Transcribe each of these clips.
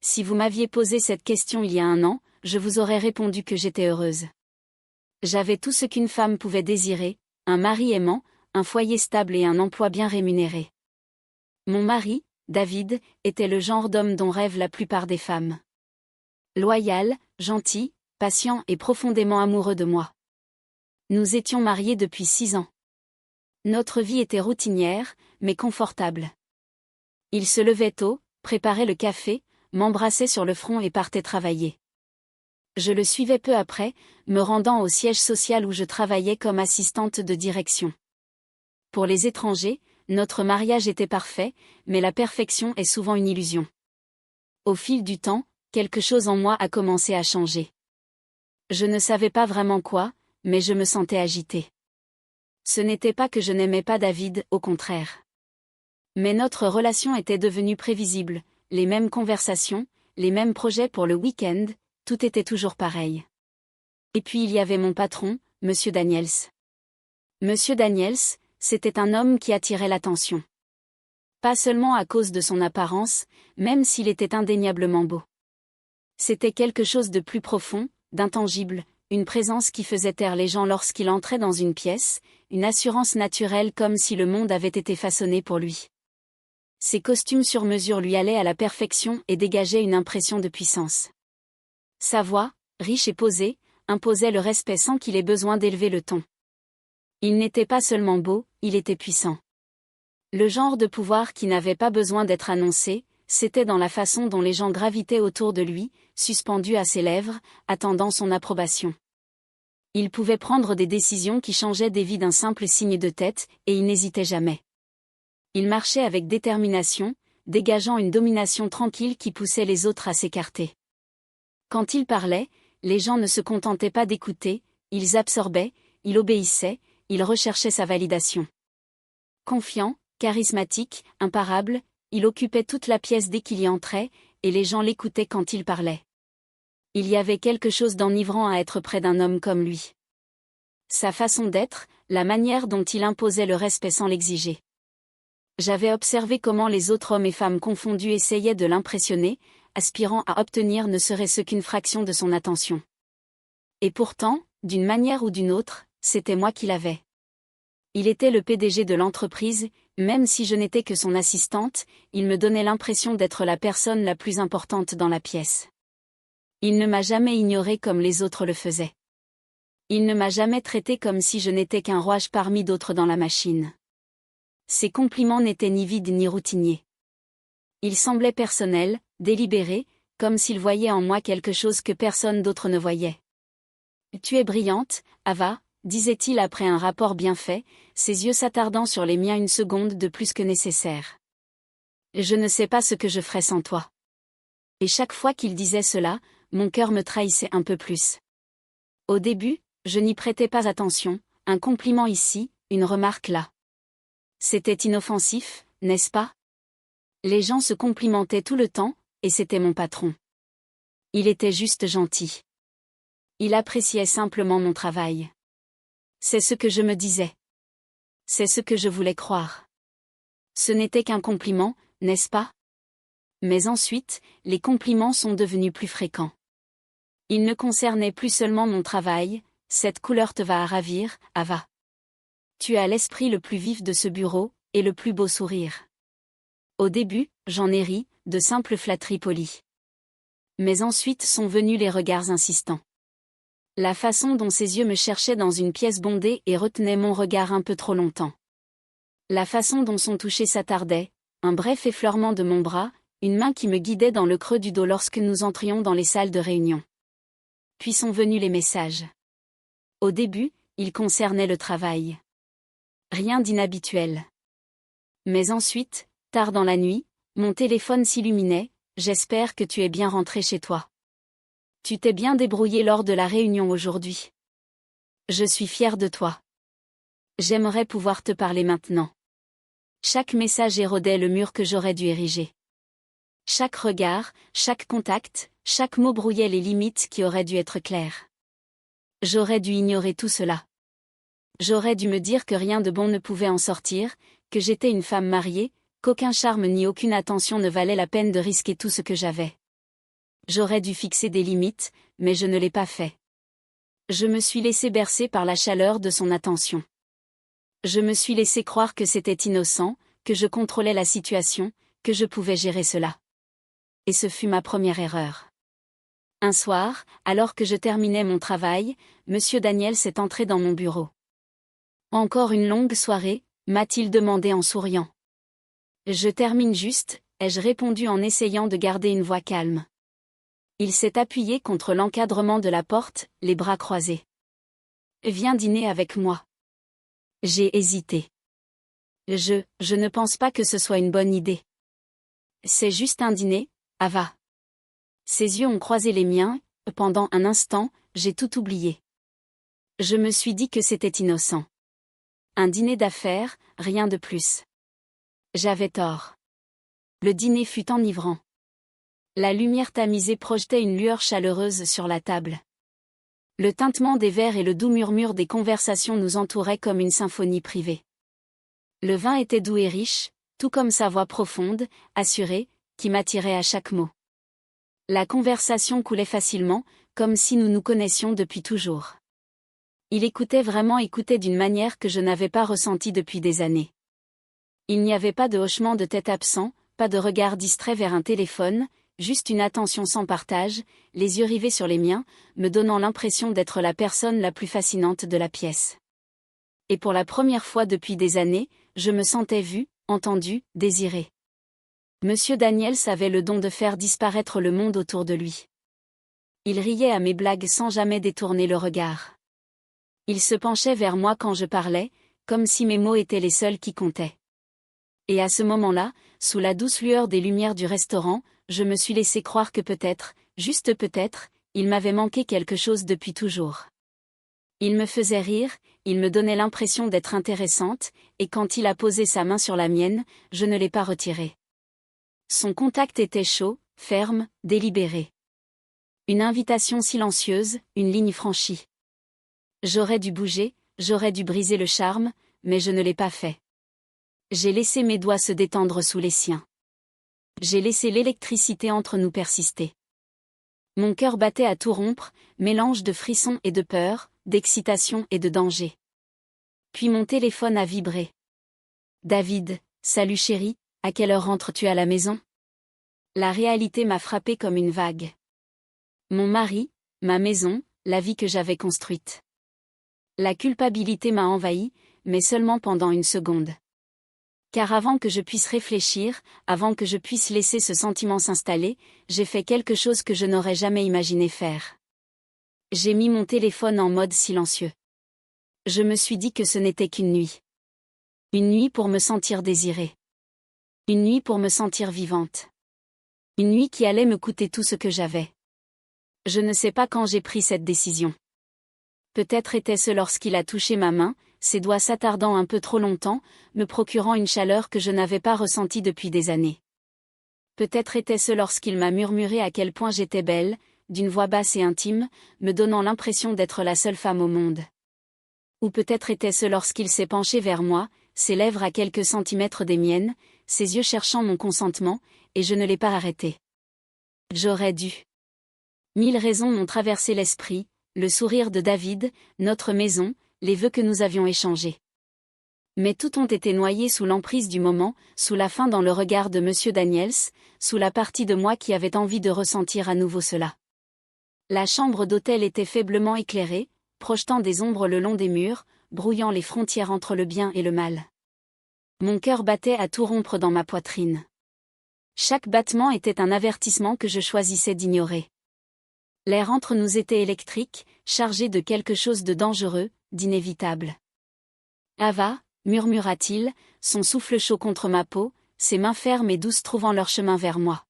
Si vous m'aviez posé cette question il y a 1 an, je vous aurais répondu que j'étais heureuse. J'avais tout ce qu'une femme pouvait désirer, un mari aimant, un foyer stable et un emploi bien rémunéré. Mon mari, David, était le genre d'homme dont rêvent la plupart des femmes. Loyal, gentil, patient et profondément amoureux de moi. Nous étions mariés depuis 6 ans. Notre vie était routinière, mais confortable. Il se levait tôt, préparait le café, m'embrassait sur le front et partait travailler. Je le suivais peu après, me rendant au siège social où je travaillais comme assistante de direction. Pour les étrangers, notre mariage était parfait, mais la perfection est souvent une illusion. Au fil du temps, quelque chose en moi a commencé à changer. Je ne savais pas vraiment quoi, mais je me sentais agitée. Ce n'était pas que je n'aimais pas David, au contraire. Mais notre relation était devenue prévisible, les mêmes conversations, les mêmes projets pour le week-end, tout était toujours pareil. Et puis il y avait mon patron, Monsieur Daniels. Monsieur Daniels, c'était un homme qui attirait l'attention. Pas seulement à cause de son apparence, même s'il était indéniablement beau. C'était quelque chose de plus profond, d'intangible, une présence qui faisait taire les gens lorsqu'il entrait dans une pièce, une assurance naturelle comme si le monde avait été façonné pour lui. Ses costumes sur mesure lui allaient à la perfection et dégageaient une impression de puissance. Sa voix, riche et posée, imposait le respect sans qu'il ait besoin d'élever le ton. Il n'était pas seulement beau, il était puissant. Le genre de pouvoir qui n'avait pas besoin d'être annoncé, c'était dans la façon dont les gens gravitaient autour de lui, suspendus à ses lèvres, attendant son approbation. Il pouvait prendre des décisions qui changeaient des vies d'un simple signe de tête, et il n'hésitait jamais. Il marchait avec détermination, dégageant une domination tranquille qui poussait les autres à s'écarter. Quand il parlait, les gens ne se contentaient pas d'écouter, ils absorbaient, ils obéissaient, ils recherchaient sa validation. Confiant, charismatique, imparable, il occupait toute la pièce dès qu'il y entrait, et les gens l'écoutaient quand il parlait. Il y avait quelque chose d'enivrant à être près d'un homme comme lui. Sa façon d'être, la manière dont il imposait le respect sans l'exiger. J'avais observé comment les autres hommes et femmes confondus essayaient de l'impressionner, aspirant à obtenir ne serait-ce qu'une fraction de son attention. Et pourtant, d'une manière ou d'une autre, c'était moi qui l'avais. Il était le PDG de l'entreprise, même si je n'étais que son assistante, il me donnait l'impression d'être la personne la plus importante dans la pièce. Il ne m'a jamais ignoré comme les autres le faisaient. Il ne m'a jamais traité comme si je n'étais qu'un rouage parmi d'autres dans la machine. Ses compliments n'étaient ni vides ni routiniers. Ils semblaient personnels, délibérés, comme s'il voyait en moi quelque chose que personne d'autre ne voyait. « Tu es brillante, Ava », disait-il après un rapport bien fait, ses yeux s'attardant sur les miens une seconde de plus que nécessaire. « Je ne sais pas ce que je ferais sans toi. » Et chaque fois qu'il disait cela, mon cœur me trahissait un peu plus. Au début, je n'y prêtais pas attention, un compliment ici, une remarque là. C'était inoffensif, n'est-ce pas? Les gens se complimentaient tout le temps, et c'était mon patron. Il était juste gentil. Il appréciait simplement mon travail. C'est ce que je me disais. C'est ce que je voulais croire. Ce n'était qu'un compliment, n'est-ce pas? Mais ensuite, les compliments sont devenus plus fréquents. Ils ne concernaient plus seulement mon travail, cette couleur te va à ravir, Ava. Tu as l'esprit le plus vif de ce bureau, et le plus beau sourire. Au début, j'en ai ri, de simples flatteries polies. Mais ensuite sont venus les regards insistants. La façon dont ses yeux me cherchaient dans une pièce bondée et retenaient mon regard un peu trop longtemps. La façon dont son toucher s'attardait, un bref effleurement de mon bras, une main qui me guidait dans le creux du dos lorsque nous entrions dans les salles de réunion. Puis sont venus les messages. Au début, ils concernaient le travail. Rien d'inhabituel. Mais ensuite, tard dans la nuit, mon téléphone s'illuminait, j'espère que tu es bien rentré chez toi. Tu t'es bien débrouillé lors de la réunion aujourd'hui. Je suis fière de toi. J'aimerais pouvoir te parler maintenant. Chaque message érodait le mur que j'aurais dû ériger. Chaque regard, chaque contact, chaque mot brouillait les limites qui auraient dû être claires. J'aurais dû ignorer tout cela. J'aurais dû me dire que rien de bon ne pouvait en sortir, que j'étais une femme mariée, qu'aucun charme ni aucune attention ne valait la peine de risquer tout ce que j'avais. J'aurais dû fixer des limites, mais je ne l'ai pas fait. Je me suis laissé bercer par la chaleur de son attention. Je me suis laissé croire que c'était innocent, que je contrôlais la situation, que je pouvais gérer cela. Et ce fut ma première erreur. Un soir, alors que je terminais mon travail, Monsieur Daniel s'est entré dans mon bureau. Encore une longue soirée, m'a-t-il demandé en souriant. Je termine juste, ai-je répondu en essayant de garder une voix calme. Il s'est appuyé contre l'encadrement de la porte, les bras croisés. Viens dîner avec moi. J'ai hésité. Je ne pense pas que ce soit une bonne idée. C'est juste un dîner, Ava. Ses yeux ont croisé les miens, pendant un instant, j'ai tout oublié. Je me suis dit que c'était innocent. Un dîner d'affaires, rien de plus. J'avais tort. Le dîner fut enivrant. La lumière tamisée projetait une lueur chaleureuse sur la table. Le tintement des verres et le doux murmure des conversations nous entouraient comme une symphonie privée. Le vin était doux et riche, tout comme sa voix profonde, assurée, qui m'attirait à chaque mot. La conversation coulait facilement, comme si nous nous connaissions depuis toujours. Il écoutait d'une manière que je n'avais pas ressentie depuis des années. Il n'y avait pas de hochement de tête absent, pas de regard distrait vers un téléphone, juste une attention sans partage, les yeux rivés sur les miens, me donnant l'impression d'être la personne la plus fascinante de la pièce. Et pour la première fois depuis des années, je me sentais vue, entendue, désirée. Monsieur Daniels avait le don de faire disparaître le monde autour de lui. Il riait à mes blagues sans jamais détourner le regard. Il se penchait vers moi quand je parlais, comme si mes mots étaient les seuls qui comptaient. Et à ce moment-là, sous la douce lueur des lumières du restaurant, je me suis laissé croire que peut-être, juste peut-être, il m'avait manqué quelque chose depuis toujours. Il me faisait rire, il me donnait l'impression d'être intéressante, et quand il a posé sa main sur la mienne, je ne l'ai pas retirée. Son contact était chaud, ferme, délibéré. Une invitation silencieuse, une ligne franchie. J'aurais dû bouger, j'aurais dû briser le charme, mais je ne l'ai pas fait. J'ai laissé mes doigts se détendre sous les siens. J'ai laissé l'électricité entre nous persister. Mon cœur battait à tout rompre, mélange de frissons et de peur, d'excitation et de danger. Puis mon téléphone a vibré. David, salut chérie, à quelle heure rentres-tu à la maison? La réalité m'a frappé comme une vague. Mon mari, ma maison, la vie que j'avais construite. La culpabilité m'a envahi, mais seulement pendant une seconde. Car avant que je puisse réfléchir, avant que je puisse laisser ce sentiment s'installer, j'ai fait quelque chose que je n'aurais jamais imaginé faire. J'ai mis mon téléphone en mode silencieux. Je me suis dit que ce n'était qu'une nuit. Une nuit pour me sentir désirée. Une nuit pour me sentir vivante. Une nuit qui allait me coûter tout ce que j'avais. Je ne sais pas quand j'ai pris cette décision. Peut-être était-ce lorsqu'il a touché ma main, ses doigts s'attardant un peu trop longtemps, me procurant une chaleur que je n'avais pas ressentie depuis des années. Peut-être était-ce lorsqu'il m'a murmuré à quel point j'étais belle, d'une voix basse et intime, me donnant l'impression d'être la seule femme au monde. Ou peut-être était-ce lorsqu'il s'est penché vers moi, ses lèvres à quelques centimètres des miennes, ses yeux cherchant mon consentement, et je ne l'ai pas arrêté. J'aurais dû. 1000 raisons m'ont traversé l'esprit, le sourire de David, notre maison, les vœux que nous avions échangés. Mais tout ont été noyés sous l'emprise du moment, sous la faim dans le regard de Monsieur Daniels, sous la partie de moi qui avait envie de ressentir à nouveau cela. La chambre d'hôtel était faiblement éclairée, projetant des ombres le long des murs, brouillant les frontières entre le bien et le mal. Mon cœur battait à tout rompre dans ma poitrine. Chaque battement était un avertissement que je choisissais d'ignorer. L'air entre nous était électrique, chargé de quelque chose de dangereux, d'inévitable. Ava, murmura-t-il, son souffle chaud contre ma peau, ses mains fermes et douces trouvant leur chemin vers moi.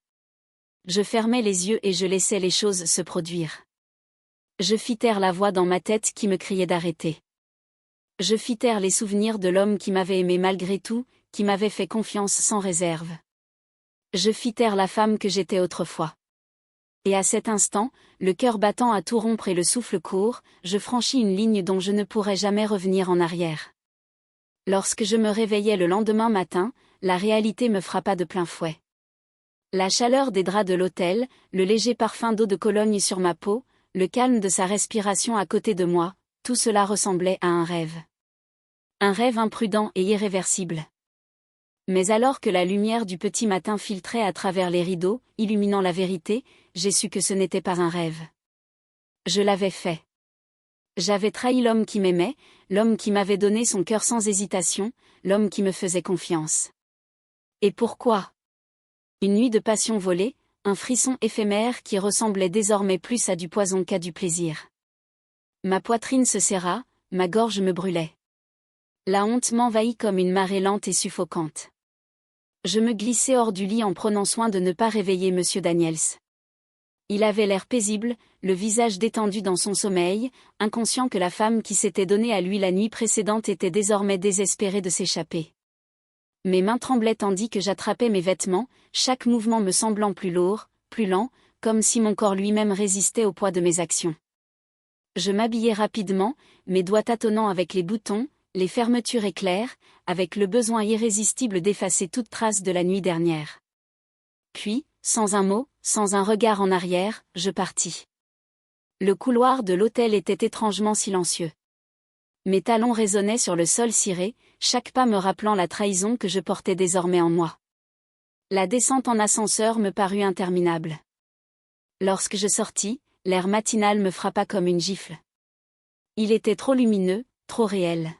Je fermais les yeux et je laissais les choses se produire. Je fis taire la voix dans ma tête qui me criait d'arrêter. Je fis taire les souvenirs de l'homme qui m'avait aimé malgré tout, qui m'avait fait confiance sans réserve. Je fis taire la femme que j'étais autrefois. Et à cet instant, le cœur battant à tout rompre et le souffle court, je franchis une ligne dont je ne pourrais jamais revenir en arrière. Lorsque je me réveillai le lendemain matin, la réalité me frappa de plein fouet. La chaleur des draps de l'hôtel, le léger parfum d'eau de Cologne sur ma peau, le calme de sa respiration à côté de moi, tout cela ressemblait à un rêve. Un rêve imprudent et irréversible. Mais alors que la lumière du petit matin filtrait à travers les rideaux, illuminant la vérité, j'ai su que ce n'était pas un rêve. Je l'avais fait. J'avais trahi l'homme qui m'aimait, l'homme qui m'avait donné son cœur sans hésitation, l'homme qui me faisait confiance. Et pourquoi ? Une nuit de passion volée, un frisson éphémère qui ressemblait désormais plus à du poison qu'à du plaisir. Ma poitrine se serra, ma gorge me brûlait. La honte m'envahit comme une marée lente et suffocante. Je me glissai hors du lit en prenant soin de ne pas réveiller M. Daniels. Il avait l'air paisible, le visage détendu dans son sommeil, inconscient que la femme qui s'était donnée à lui la nuit précédente était désormais désespérée de s'échapper. Mes mains tremblaient tandis que j'attrapais mes vêtements, chaque mouvement me semblant plus lourd, plus lent, comme si mon corps lui-même résistait au poids de mes actions. Je m'habillai rapidement, mes doigts tâtonnant avec les boutons, les fermetures éclairs, avec le besoin irrésistible d'effacer toute trace de la nuit dernière. Puis, sans un mot, sans un regard en arrière, je partis. Le couloir de l'hôtel était étrangement silencieux. Mes talons résonnaient sur le sol ciré, chaque pas me rappelant la trahison que je portais désormais en moi. La descente en ascenseur me parut interminable. Lorsque je sortis, l'air matinal me frappa comme une gifle. Il était trop lumineux, trop réel.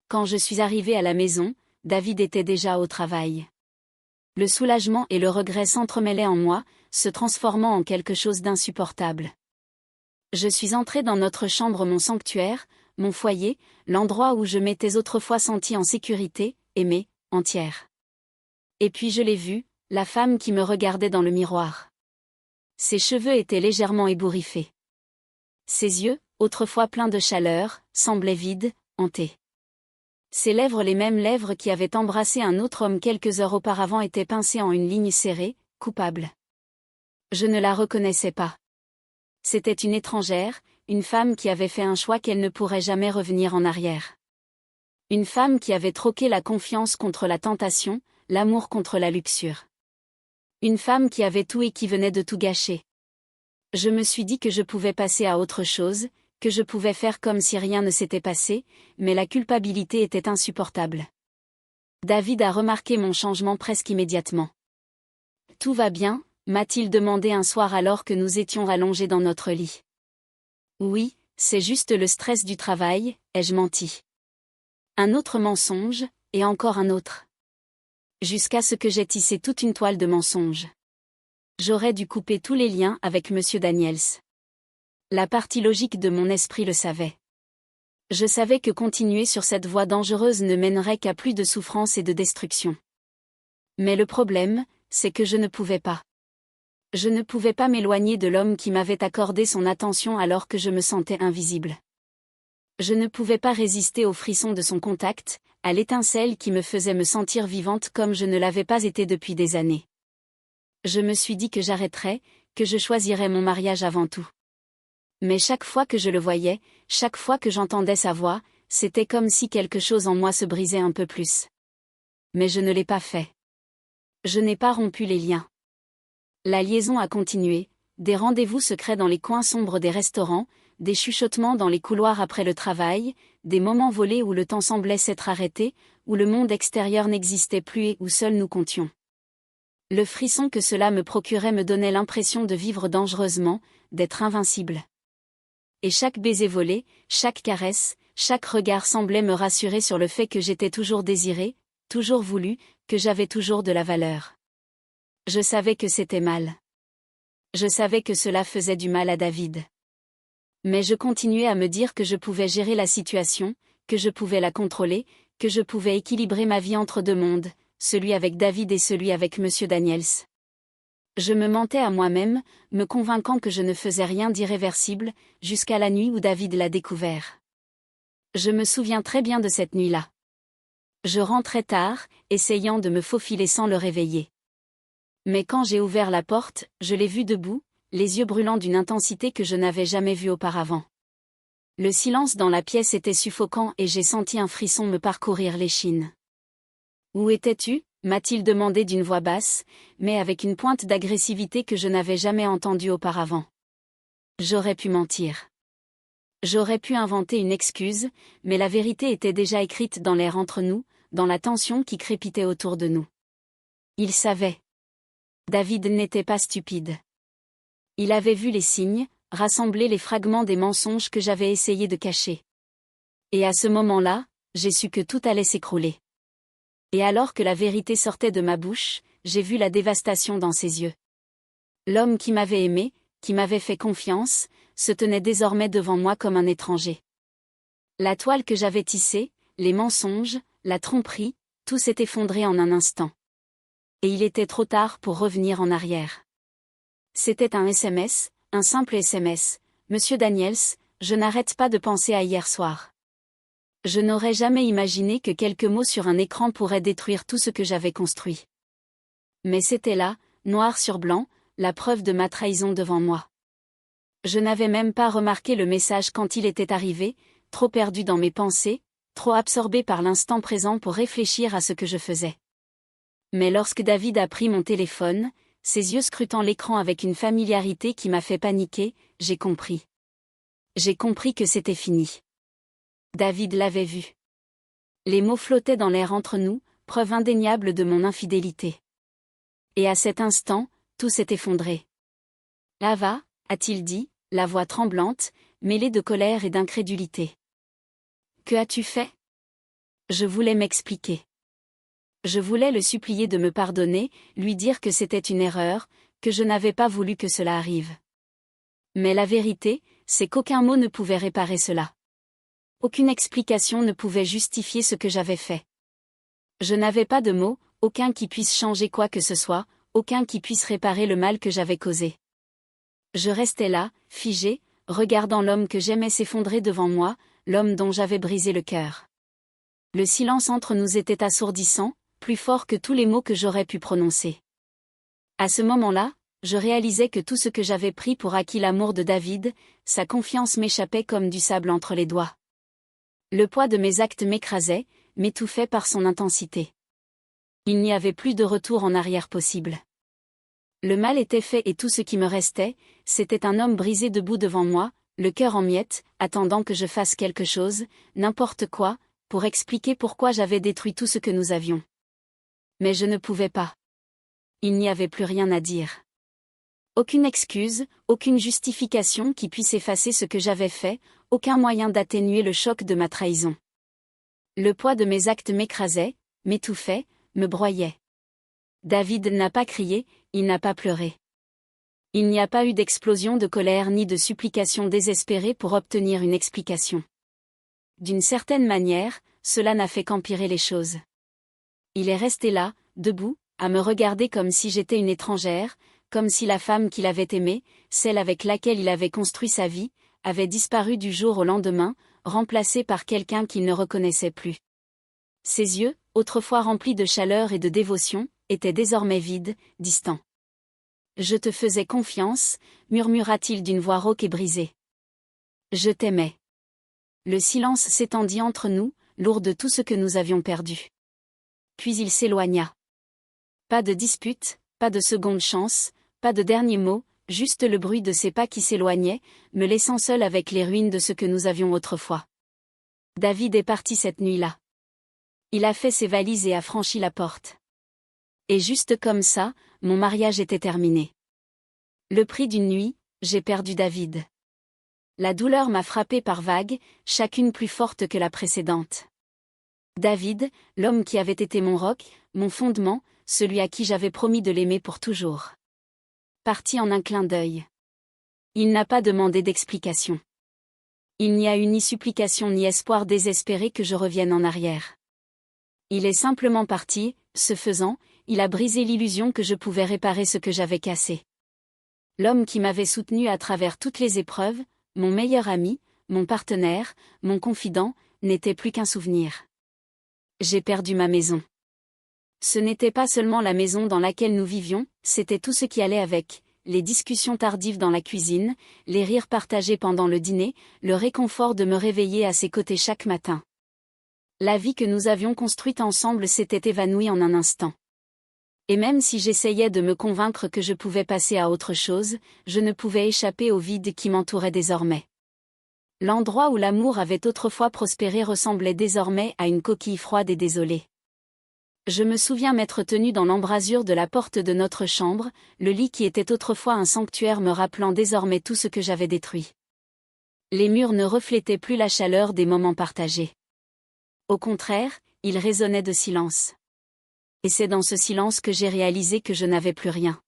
Quand je suis arrivée à la maison, David était déjà au travail. Le soulagement et le regret s'entremêlaient en moi, se transformant en quelque chose d'insupportable. Je suis entrée dans notre chambre, mon sanctuaire, mon foyer, l'endroit où je m'étais autrefois sentie en sécurité, aimée, entière. Et puis je l'ai vue, la femme qui me regardait dans le miroir. Ses cheveux étaient légèrement ébouriffés. Ses yeux, autrefois pleins de chaleur, semblaient vides, hantés. Ses lèvres, les mêmes lèvres qui avaient embrassé un autre homme quelques heures auparavant, étaient pincées en une ligne serrée, coupable. Je ne la reconnaissais pas. C'était une étrangère, une femme qui avait fait un choix qu'elle ne pourrait jamais revenir en arrière. Une femme qui avait troqué la confiance contre la tentation, l'amour contre la luxure. Une femme qui avait tout et qui venait de tout gâcher. Je me suis dit que je pouvais passer à autre chose, que je pouvais faire comme si rien ne s'était passé, mais la culpabilité était insupportable. David a remarqué mon changement presque immédiatement. « Tout va bien ?» m'a-t-il demandé un soir alors que nous étions allongés dans notre lit. « Oui, c'est juste le stress du travail », ai-je menti. Un autre mensonge, et encore un autre. Jusqu'à ce que j'aie tissé toute une toile de mensonges. J'aurais dû couper tous les liens avec M. Daniels. La partie logique de mon esprit le savait. Je savais que continuer sur cette voie dangereuse ne mènerait qu'à plus de souffrance et de destruction. Mais le problème, c'est que je ne pouvais pas. Je ne pouvais pas m'éloigner de l'homme qui m'avait accordé son attention alors que je me sentais invisible. Je ne pouvais pas résister au frisson de son contact, à l'étincelle qui me faisait me sentir vivante comme je ne l'avais pas été depuis des années. Je me suis dit que j'arrêterais, que je choisirais mon mariage avant tout. Mais chaque fois que je le voyais, chaque fois que j'entendais sa voix, c'était comme si quelque chose en moi se brisait un peu plus. Mais je ne l'ai pas fait. Je n'ai pas rompu les liens. La liaison a continué, des rendez-vous secrets dans les coins sombres des restaurants, des chuchotements dans les couloirs après le travail, des moments volés où le temps semblait s'être arrêté, où le monde extérieur n'existait plus et où seuls nous comptions. Le frisson que cela me procurait me donnait l'impression de vivre dangereusement, d'être invincible. Et chaque baiser volé, chaque caresse, chaque regard semblait me rassurer sur le fait que j'étais toujours désirée, toujours voulue, que j'avais toujours de la valeur. Je savais que c'était mal. Je savais que cela faisait du mal à David. Mais je continuais à me dire que je pouvais gérer la situation, que je pouvais la contrôler, que je pouvais équilibrer ma vie entre deux mondes, celui avec David et celui avec M. Daniels. Je me mentais à moi-même, me convainquant que je ne faisais rien d'irréversible, jusqu'à la nuit où David l'a découvert. Je me souviens très bien de cette nuit-là. Je rentrais tard, essayant de me faufiler sans le réveiller. Mais quand j'ai ouvert la porte, je l'ai vu debout, les yeux brûlants d'une intensité que je n'avais jamais vue auparavant. Le silence dans la pièce était suffocant et j'ai senti un frisson me parcourir l'échine. « Où étais-tu » m'a-t-il demandé d'une voix basse, mais avec une pointe d'agressivité que je n'avais jamais entendue auparavant. J'aurais pu mentir. J'aurais pu inventer une excuse, mais la vérité était déjà écrite dans l'air entre nous, dans la tension qui crépitait autour de nous. Il savait. David n'était pas stupide. Il avait vu les signes, rassemblé les fragments des mensonges que j'avais essayé de cacher. Et à ce moment-là, j'ai su que tout allait s'écrouler. Et alors que la vérité sortait de ma bouche, j'ai vu la dévastation dans ses yeux. L'homme qui m'avait aimé, qui m'avait fait confiance, se tenait désormais devant moi comme un étranger. La toile que j'avais tissée, les mensonges, la tromperie, tout s'est effondré en un instant. Et il était trop tard pour revenir en arrière. C'était un SMS, un simple SMS. Monsieur Daniels, je n'arrête pas de penser à hier soir. Je n'aurais jamais imaginé que quelques mots sur un écran pourraient détruire tout ce que j'avais construit. Mais c'était là, noir sur blanc, la preuve de ma trahison devant moi. Je n'avais même pas remarqué le message quand il était arrivé, trop perdu dans mes pensées, trop absorbé par l'instant présent pour réfléchir à ce que je faisais. Mais lorsque David a pris mon téléphone, ses yeux scrutant l'écran avec une familiarité qui m'a fait paniquer, j'ai compris. J'ai compris que c'était fini. David l'avait vu. Les mots flottaient dans l'air entre nous, preuve indéniable de mon infidélité. Et à cet instant, tout s'est effondré. Ava, a-t-il dit, la voix tremblante, mêlée de colère et d'incrédulité. Que as-tu fait? Je voulais m'expliquer. Je voulais le supplier de me pardonner, lui dire que c'était une erreur, que je n'avais pas voulu que cela arrive. Mais la vérité, c'est qu'aucun mot ne pouvait réparer cela. Aucune explication ne pouvait justifier ce que j'avais fait. Je n'avais pas de mots, aucun qui puisse changer quoi que ce soit, aucun qui puisse réparer le mal que j'avais causé. Je restais là, figé, regardant l'homme que j'aimais s'effondrer devant moi, l'homme dont j'avais brisé le cœur. Le silence entre nous était assourdissant, plus fort que tous les mots que j'aurais pu prononcer. À ce moment-là, je réalisais que tout ce que j'avais pris pour acquis, l'amour de David, sa confiance, m'échappait comme du sable entre les doigts. Le poids de mes actes m'écrasait, m'étouffait par son intensité. Il n'y avait plus de retour en arrière possible. Le mal était fait et tout ce qui me restait, c'était un homme brisé debout devant moi, le cœur en miettes, attendant que je fasse quelque chose, n'importe quoi, pour expliquer pourquoi j'avais détruit tout ce que nous avions. Mais je ne pouvais pas. Il n'y avait plus rien à dire. Aucune excuse, aucune justification qui puisse effacer ce que j'avais fait, aucun moyen d'atténuer le choc de ma trahison. Le poids de mes actes m'écrasait, m'étouffait, me broyait. David n'a pas crié, il n'a pas pleuré. Il n'y a pas eu d'explosion de colère ni de supplication désespérée pour obtenir une explication. D'une certaine manière, cela n'a fait qu'empirer les choses. Il est resté là, debout, à me regarder comme si j'étais une étrangère, comme si la femme qu'il avait aimée, celle avec laquelle il avait construit sa vie, avait disparu du jour au lendemain, remplacée par quelqu'un qu'il ne reconnaissait plus. Ses yeux, autrefois remplis de chaleur et de dévotion, étaient désormais vides, distants. « Je te faisais confiance », murmura-t-il d'une voix rauque et brisée. « Je t'aimais. » Le silence s'étendit entre nous, lourd de tout ce que nous avions perdu. Puis il s'éloigna. Pas de dispute, pas de seconde chance, pas de dernier mot, juste le bruit de ses pas qui s'éloignaient, me laissant seul avec les ruines de ce que nous avions autrefois. David est parti cette nuit-là. Il a fait ses valises et a franchi la porte. Et juste comme ça, mon mariage était terminé. Le prix d'une nuit, j'ai perdu David. La douleur m'a frappé par vagues, chacune plus forte que la précédente. David, l'homme qui avait été mon roc, mon fondement, celui à qui j'avais promis de l'aimer pour toujours. Parti en un clin d'œil. Il n'a pas demandé d'explication. Il n'y a eu ni supplication ni espoir désespéré que je revienne en arrière. Il est simplement parti, ce faisant, il a brisé l'illusion que je pouvais réparer ce que j'avais cassé. L'homme qui m'avait soutenu à travers toutes les épreuves, mon meilleur ami, mon partenaire, mon confident, n'était plus qu'un souvenir. J'ai perdu ma maison. Ce n'était pas seulement la maison dans laquelle nous vivions, c'était tout ce qui allait avec, les discussions tardives dans la cuisine, les rires partagés pendant le dîner, le réconfort de me réveiller à ses côtés chaque matin. La vie que nous avions construite ensemble s'était évanouie en un instant. Et même si j'essayais de me convaincre que je pouvais passer à autre chose, je ne pouvais échapper au vide qui m'entourait désormais. L'endroit où l'amour avait autrefois prospéré ressemblait désormais à une coquille froide et désolée. Je me souviens m'être tenu dans l'embrasure de la porte de notre chambre, le lit qui était autrefois un sanctuaire me rappelant désormais tout ce que j'avais détruit. Les murs ne reflétaient plus la chaleur des moments partagés. Au contraire, ils résonnaient de silence. Et c'est dans ce silence que j'ai réalisé que je n'avais plus rien.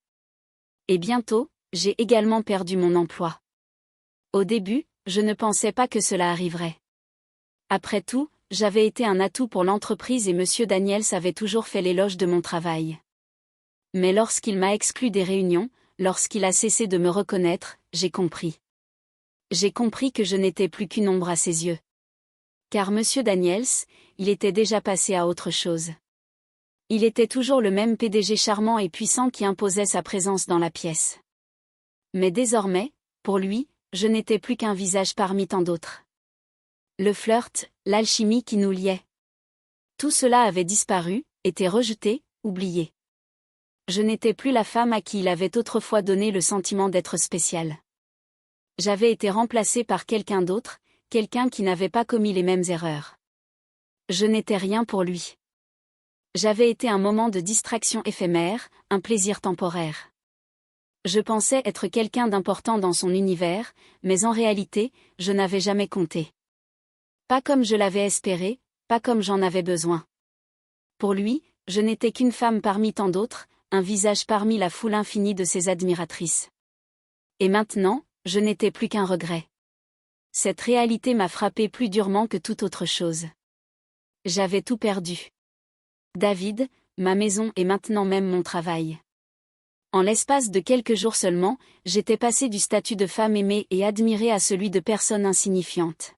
Et bientôt, j'ai également perdu mon emploi. Au début, je ne pensais pas que cela arriverait. Après tout, j'avais été un atout pour l'entreprise et M. Daniels avait toujours fait l'éloge de mon travail. Mais lorsqu'il m'a exclu des réunions, lorsqu'il a cessé de me reconnaître, j'ai compris. J'ai compris que je n'étais plus qu'une ombre à ses yeux. Car M. Daniels, il était déjà passé à autre chose. Il était toujours le même PDG charmant et puissant qui imposait sa présence dans la pièce. Mais désormais, pour lui, je n'étais plus qu'un visage parmi tant d'autres. Le flirt, l'alchimie qui nous liait. Tout cela avait disparu, été rejeté, oublié. Je n'étais plus la femme à qui il avait autrefois donné le sentiment d'être spéciale. J'avais été remplacée par quelqu'un d'autre, quelqu'un qui n'avait pas commis les mêmes erreurs. Je n'étais rien pour lui. J'avais été un moment de distraction éphémère, un plaisir temporaire. Je pensais être quelqu'un d'important dans son univers, mais en réalité, je n'avais jamais compté. Pas comme je l'avais espéré, pas comme j'en avais besoin. Pour lui, je n'étais qu'une femme parmi tant d'autres, un visage parmi la foule infinie de ses admiratrices. Et maintenant, je n'étais plus qu'un regret. Cette réalité m'a frappé plus durement que toute autre chose. J'avais tout perdu. David, ma maison et maintenant même mon travail. En l'espace de quelques jours seulement, j'étais passée du statut de femme aimée et admirée à celui de personne insignifiante.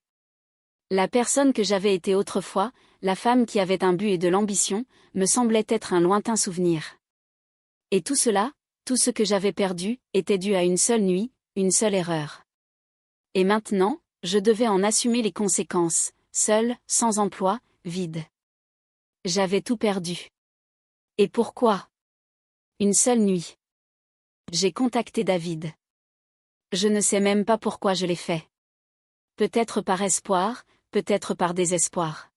La personne que j'avais été autrefois, la femme qui avait un but et de l'ambition, me semblait être un lointain souvenir. Et tout cela, tout ce que j'avais perdu, était dû à une seule nuit, une seule erreur. Et maintenant, je devais en assumer les conséquences, seule, sans emploi, vide. J'avais tout perdu. Et pourquoi? Une seule nuit. J'ai contacté David. Je ne sais même pas pourquoi je l'ai fait. Peut-être par espoir, peut-être par désespoir.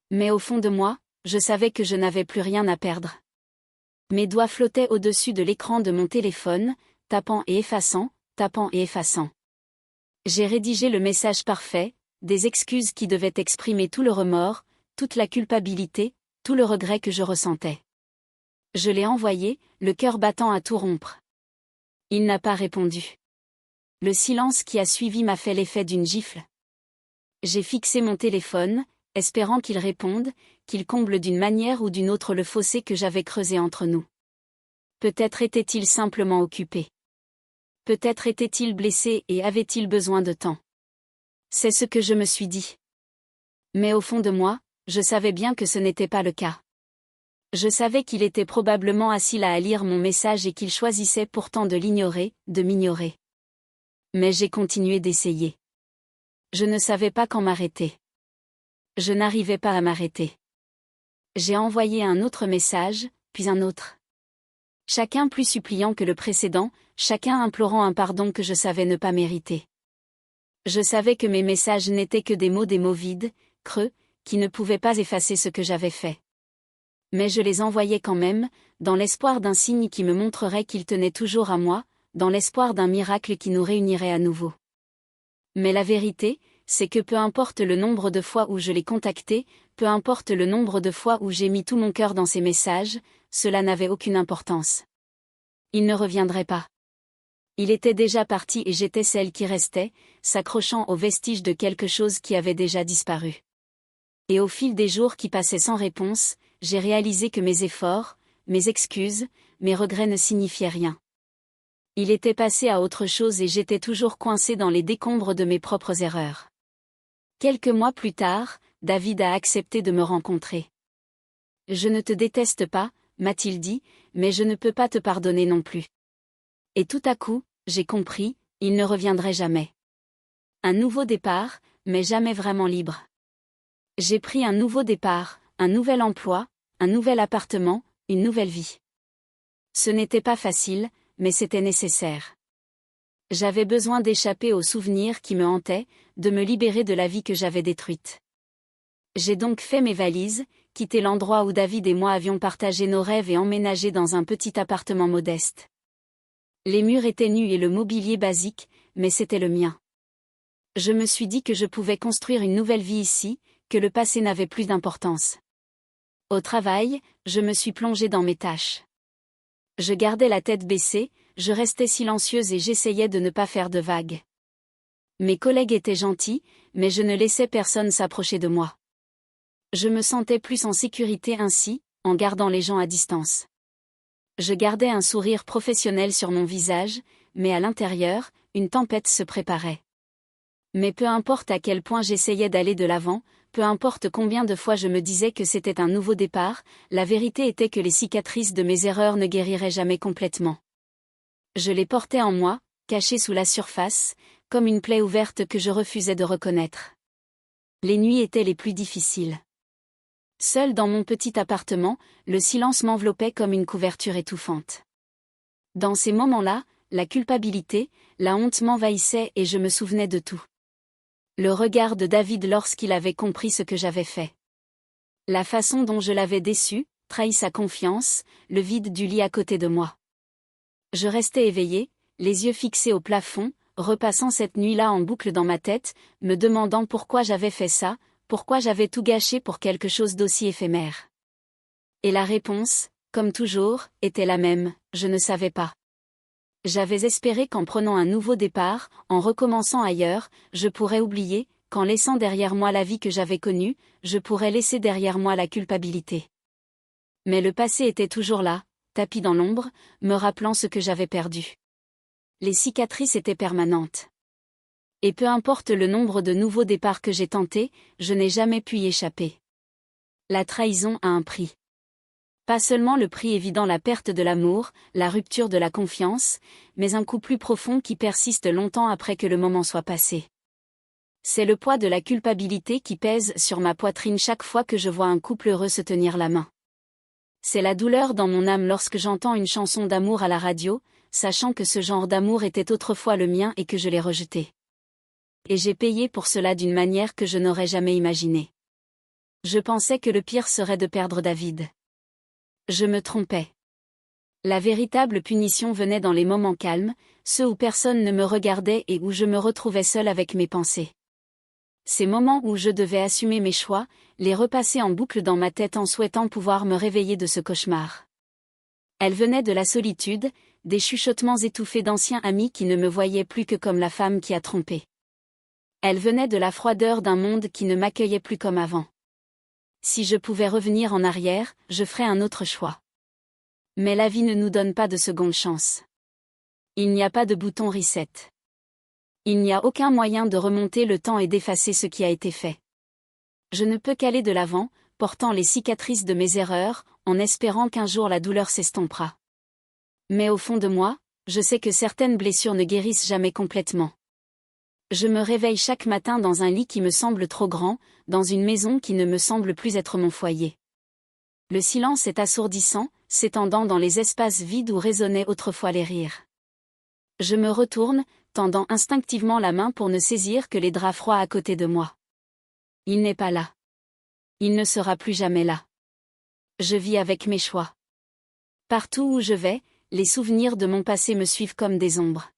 Mais au fond de moi, je savais que je n'avais plus rien à perdre. Mes doigts flottaient au-dessus de l'écran de mon téléphone, tapant et effaçant, tapant et effaçant. J'ai rédigé le message parfait, des excuses qui devaient exprimer tout le remords, toute la culpabilité, tout le regret que je ressentais. Je l'ai envoyé, le cœur battant à tout rompre. Il n'a pas répondu. Le silence qui a suivi m'a fait l'effet d'une gifle. J'ai fixé mon téléphone, espérant qu'il réponde, qu'il comble d'une manière ou d'une autre le fossé que j'avais creusé entre nous. Peut-être était-il simplement occupé. Peut-être était-il blessé et avait-il besoin de temps. C'est ce que je me suis dit. Mais au fond de moi, je savais bien que ce n'était pas le cas. Je savais qu'il était probablement assis là à lire mon message et qu'il choisissait pourtant de l'ignorer, de m'ignorer. Mais j'ai continué d'essayer. Je ne savais pas quand m'arrêter. Je n'arrivais pas à m'arrêter. J'ai envoyé un autre message, puis un autre. Chacun plus suppliant que le précédent, chacun implorant un pardon que je savais ne pas mériter. Je savais que mes messages n'étaient que des mots vides, creux, qui ne pouvaient pas effacer ce que j'avais fait. Mais je les envoyais quand même, dans l'espoir d'un signe qui me montrerait qu'il tenait toujours à moi, dans l'espoir d'un miracle qui nous réunirait à nouveau. Mais la vérité, c'est que peu importe le nombre de fois où je l'ai contacté, peu importe le nombre de fois où j'ai mis tout mon cœur dans ces messages, cela n'avait aucune importance. Il ne reviendrait pas. Il était déjà parti et j'étais celle qui restait, s'accrochant aux vestiges de quelque chose qui avait déjà disparu. Et au fil des jours qui passaient sans réponse, j'ai réalisé que mes efforts, mes excuses, mes regrets ne signifiaient rien. Il était passé à autre chose et j'étais toujours coincée dans les décombres de mes propres erreurs. Quelques mois plus tard, David a accepté de me rencontrer. Je ne te déteste pas, m'a-t-il dit, mais je ne peux pas te pardonner non plus. Et tout à coup, j'ai compris, il ne reviendrait jamais. Un nouveau départ, mais jamais vraiment libre. J'ai pris un nouveau départ, un nouvel emploi, un nouvel appartement, une nouvelle vie. Ce n'était pas facile, mais c'était nécessaire. J'avais besoin d'échapper aux souvenirs qui me hantaient, de me libérer de la vie que j'avais détruite. J'ai donc fait mes valises, quitté l'endroit où David et moi avions partagé nos rêves et emménagé dans un petit appartement modeste. Les murs étaient nus et le mobilier basique, mais c'était le mien. Je me suis dit que je pouvais construire une nouvelle vie ici, que le passé n'avait plus d'importance. Au travail, je me suis plongée dans mes tâches. Je gardais la tête baissée, je restais silencieuse et j'essayais de ne pas faire de vagues. Mes collègues étaient gentils, mais je ne laissais personne s'approcher de moi. Je me sentais plus en sécurité ainsi, en gardant les gens à distance. Je gardais un sourire professionnel sur mon visage, mais à l'intérieur, une tempête se préparait. Mais peu importe à quel point j'essayais d'aller de l'avant, peu importe combien de fois je me disais que c'était un nouveau départ, la vérité était que les cicatrices de mes erreurs ne guériraient jamais complètement. Je les portais en moi, cachées sous la surface, comme une plaie ouverte que je refusais de reconnaître. Les nuits étaient les plus difficiles. Seul dans mon petit appartement, le silence m'enveloppait comme une couverture étouffante. Dans ces moments-là, la culpabilité, la honte m'envahissaient et je me souvenais de tout. Le regard de David lorsqu'il avait compris ce que j'avais fait. La façon dont je l'avais déçu, trahi sa confiance, le vide du lit à côté de moi. Je restais éveillée, les yeux fixés au plafond, repassant cette nuit-là en boucle dans ma tête, me demandant pourquoi j'avais fait ça, pourquoi j'avais tout gâché pour quelque chose d'aussi éphémère. Et la réponse, comme toujours, était la même, je ne savais pas. J'avais espéré qu'en prenant un nouveau départ, en recommençant ailleurs, je pourrais oublier, qu'en laissant derrière moi la vie que j'avais connue, je pourrais laisser derrière moi la culpabilité. Mais le passé était toujours là, tapis dans l'ombre, me rappelant ce que j'avais perdu. Les cicatrices étaient permanentes. Et peu importe le nombre de nouveaux départs que j'ai tentés, je n'ai jamais pu y échapper. La trahison a un prix. Pas seulement le prix évident, la perte de l'amour, la rupture de la confiance, mais un coup plus profond qui persiste longtemps après que le moment soit passé. C'est le poids de la culpabilité qui pèse sur ma poitrine chaque fois que je vois un couple heureux se tenir la main. C'est la douleur dans mon âme lorsque j'entends une chanson d'amour à la radio, sachant que ce genre d'amour était autrefois le mien et que je l'ai rejeté. Et j'ai payé pour cela d'une manière que je n'aurais jamais imaginée. Je pensais que le pire serait de perdre David. Je me trompais. La véritable punition venait dans les moments calmes, ceux où personne ne me regardait et où je me retrouvais seule avec mes pensées. Ces moments où je devais assumer mes choix, les repasser en boucle dans ma tête en souhaitant pouvoir me réveiller de ce cauchemar. Elle venait de la solitude, des chuchotements étouffés d'anciens amis qui ne me voyaient plus que comme la femme qui a trompé. Elle venait de la froideur d'un monde qui ne m'accueillait plus comme avant. Si je pouvais revenir en arrière, je ferais un autre choix. Mais la vie ne nous donne pas de seconde chance. Il n'y a pas de bouton reset. Il n'y a aucun moyen de remonter le temps et d'effacer ce qui a été fait. Je ne peux qu'aller de l'avant, portant les cicatrices de mes erreurs, en espérant qu'un jour la douleur s'estompera. Mais au fond de moi, je sais que certaines blessures ne guérissent jamais complètement. Je me réveille chaque matin dans un lit qui me semble trop grand, dans une maison qui ne me semble plus être mon foyer. Le silence est assourdissant, s'étendant dans les espaces vides où résonnaient autrefois les rires. Je me retourne, tendant instinctivement la main pour ne saisir que les draps froids à côté de moi. Il n'est pas là. Il ne sera plus jamais là. Je vis avec mes choix. Partout où je vais, les souvenirs de mon passé me suivent comme des ombres.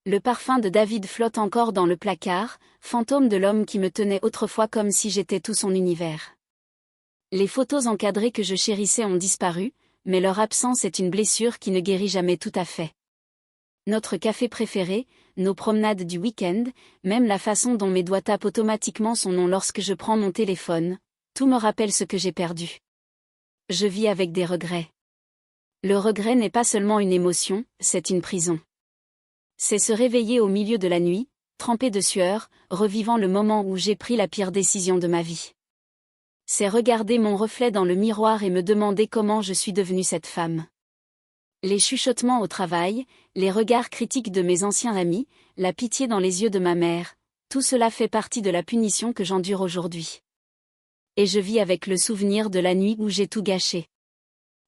Le parfum de David flotte encore dans le placard, fantôme de l'homme qui me tenait autrefois comme si j'étais tout son univers. Les photos encadrées que je chérissais ont disparu, mais leur absence est une blessure qui ne guérit jamais tout à fait. Notre café préféré, nos promenades du week-end, même la façon dont mes doigts tapent automatiquement son nom lorsque je prends mon téléphone, tout me rappelle ce que j'ai perdu. Je vis avec des regrets. Le regret n'est pas seulement une émotion, c'est une prison. C'est se réveiller au milieu de la nuit, trempé de sueur, revivant le moment où j'ai pris la pire décision de ma vie. C'est regarder mon reflet dans le miroir et me demander comment je suis devenue cette femme. Les chuchotements au travail, les regards critiques de mes anciens amis, la pitié dans les yeux de ma mère, tout cela fait partie de la punition que j'endure aujourd'hui. Et je vis avec le souvenir de la nuit où j'ai tout gâché.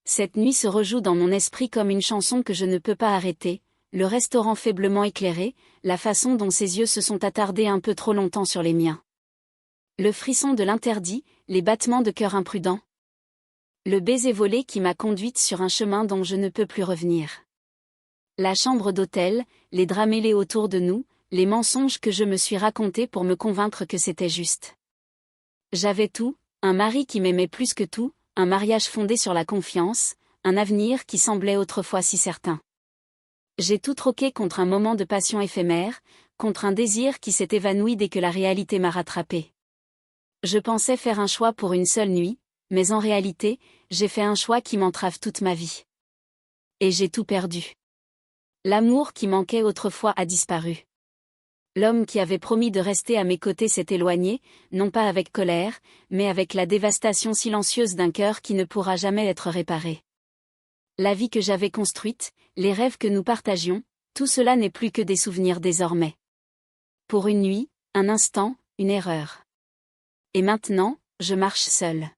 Cette nuit se rejoue dans mon esprit comme une chanson que je ne peux pas arrêter, le restaurant faiblement éclairé, la façon dont ses yeux se sont attardés un peu trop longtemps sur les miens. Le frisson de l'interdit, les battements de cœur imprudents. Le baiser volé qui m'a conduite sur un chemin dont je ne peux plus revenir. La chambre d'hôtel, les draps mêlés autour de nous, les mensonges que je me suis racontés pour me convaincre que c'était juste. J'avais tout, un mari qui m'aimait plus que tout, un mariage fondé sur la confiance, un avenir qui semblait autrefois si certain. J'ai tout troqué contre un moment de passion éphémère, contre un désir qui s'est évanoui dès que la réalité m'a rattrapé. Je pensais faire un choix pour une seule nuit, mais en réalité, j'ai fait un choix qui m'entrave toute ma vie. Et j'ai tout perdu. L'amour qui manquait autrefois a disparu. L'homme qui avait promis de rester à mes côtés s'est éloigné, non pas avec colère, mais avec la dévastation silencieuse d'un cœur qui ne pourra jamais être réparé. La vie que j'avais construite, les rêves que nous partagions, tout cela n'est plus que des souvenirs désormais. Pour une nuit, un instant, une erreur. Et maintenant, je marche seule.